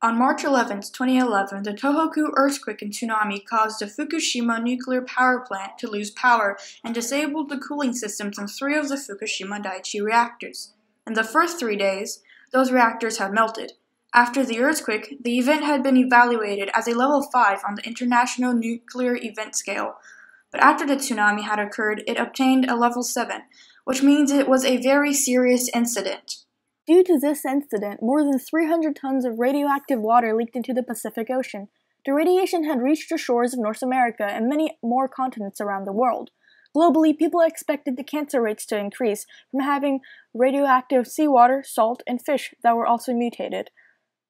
On March 11, 2011, the Tohoku earthquake and tsunami caused the Fukushima nuclear power plant to lose power and disabled the cooling systems in 3 of the Fukushima Daiichi reactors. In the first 3 days, those reactors had melted. After the earthquake, the event had been evaluated as a level 5 on the International Nuclear Event Scale, but after the tsunami had occurred, it obtained a level 7, which means it was a very serious incident. Due to this incident, more than 300 tons of radioactive water leaked into the Pacific Ocean. The radiation had reached the shores of North America and many more continents around the world. Globally, people expected the cancer rates to increase from having radioactive seawater, salt, and fish that were also mutated.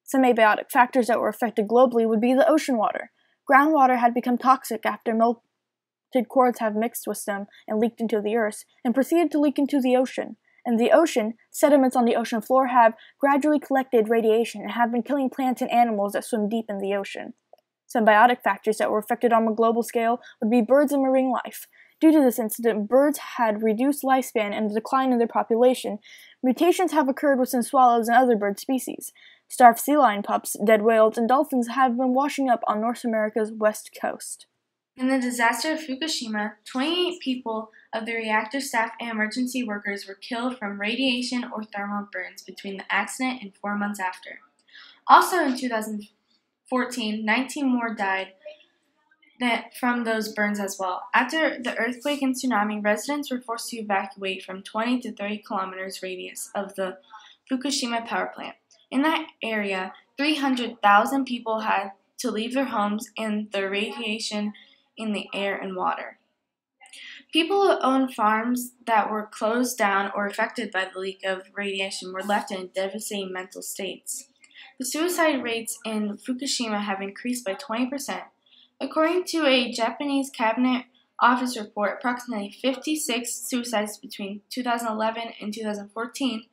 Some abiotic factors that were affected globally would be the ocean water. Groundwater had become toxic after melted cores have mixed with them and leaked into the earth, and proceeded to leak into the ocean. In the ocean, sediments on the ocean floor have gradually collected radiation and have been killing plants and animals that swim deep in the ocean. Some biotic factors that were affected on a global scale would be birds and marine life. Due to this incident, birds had reduced lifespan and a decline in their population. Mutations have occurred within swallows and other bird species. Starved sea lion pups, dead whales, and dolphins have been washing up on North America's west coast. In the disaster of Fukushima, 28 people of the reactor staff and emergency workers were killed from radiation or thermal burns between the accident and 4 months after. Also in 2014, 19 more died from those burns as well. After the earthquake and tsunami, residents were forced to evacuate from 20 to 30 kilometers radius of the Fukushima power plant. In that area, 300,000 people had to leave their homes and the radiation in the air and water. People who owned farms that were closed down or affected by the leak of radiation were left in devastating mental states. The suicide rates in Fukushima have increased by 20%. According to a Japanese Cabinet Office report, approximately 56 suicides between 2011 and 2014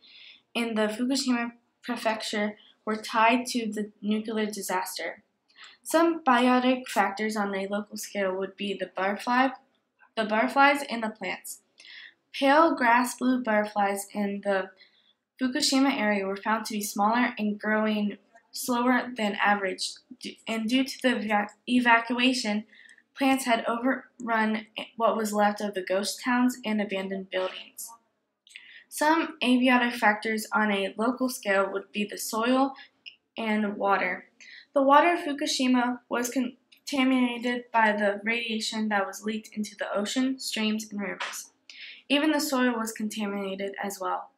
in the Fukushima prefecture were tied to the nuclear disaster. Some biotic factors on a local scale would be the butterflies and the plants. Pale grass blue butterflies in the Fukushima area were found to be smaller and growing slower than average, and due to the evacuation, plants had overrun what was left of the ghost towns and abandoned buildings. Some abiotic factors on a local scale would be the soil and water. The water of Fukushima was contaminated by the radiation that was leaked into the ocean, streams, and rivers. Even the soil was contaminated as well.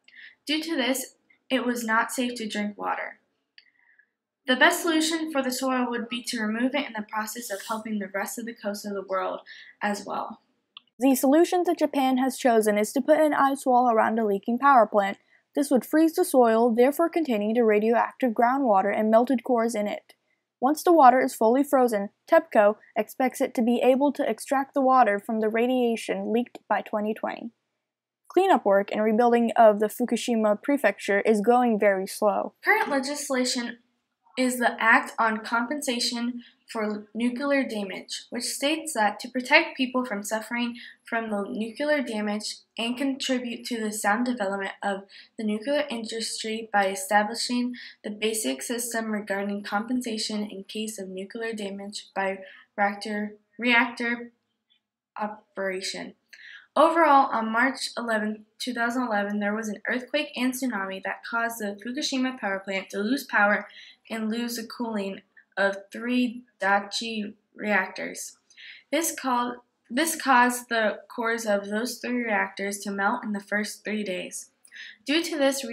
Due to this, it was not safe to drink water. The best solution for the soil would be to remove it in the process of helping the rest of the coast of the world as well. The solution that Japan has chosen is to put an ice wall around a leaking power plant. This would freeze the soil, therefore containing the radioactive groundwater and melted cores in it. Once the water is fully frozen, TEPCO expects it to be able to extract the water from the radiation leaked by 2020. Cleanup work and rebuilding of the Fukushima prefecture is going very slow. Current legislation is the Act on Compensation for Nuclear Damage, which states that to protect people from suffering from the nuclear damage and contribute to the sound development of the nuclear industry by establishing the basic system regarding compensation in case of nuclear damage by reactor operation. Overall, on March 11, 2011, there was an earthquake and tsunami that caused the Fukushima power plant to lose power and lose the cooling of 3 Daiichi reactors. This caused the cores of those 3 reactors to melt in the first 3 days. Due to this,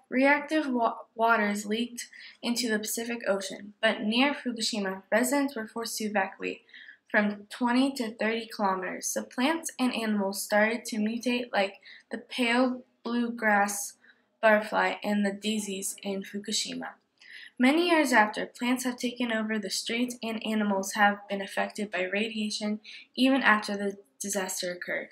reactive waters leaked into the Pacific Ocean, but near Fukushima, residents were forced to evacuate from 20 to 30 kilometers. The plants and animals started to mutate like the pale blue grass butterfly and the daisies in Fukushima. Many years after, plants have taken over the streets and animals have been affected by radiation even after the disaster occurred.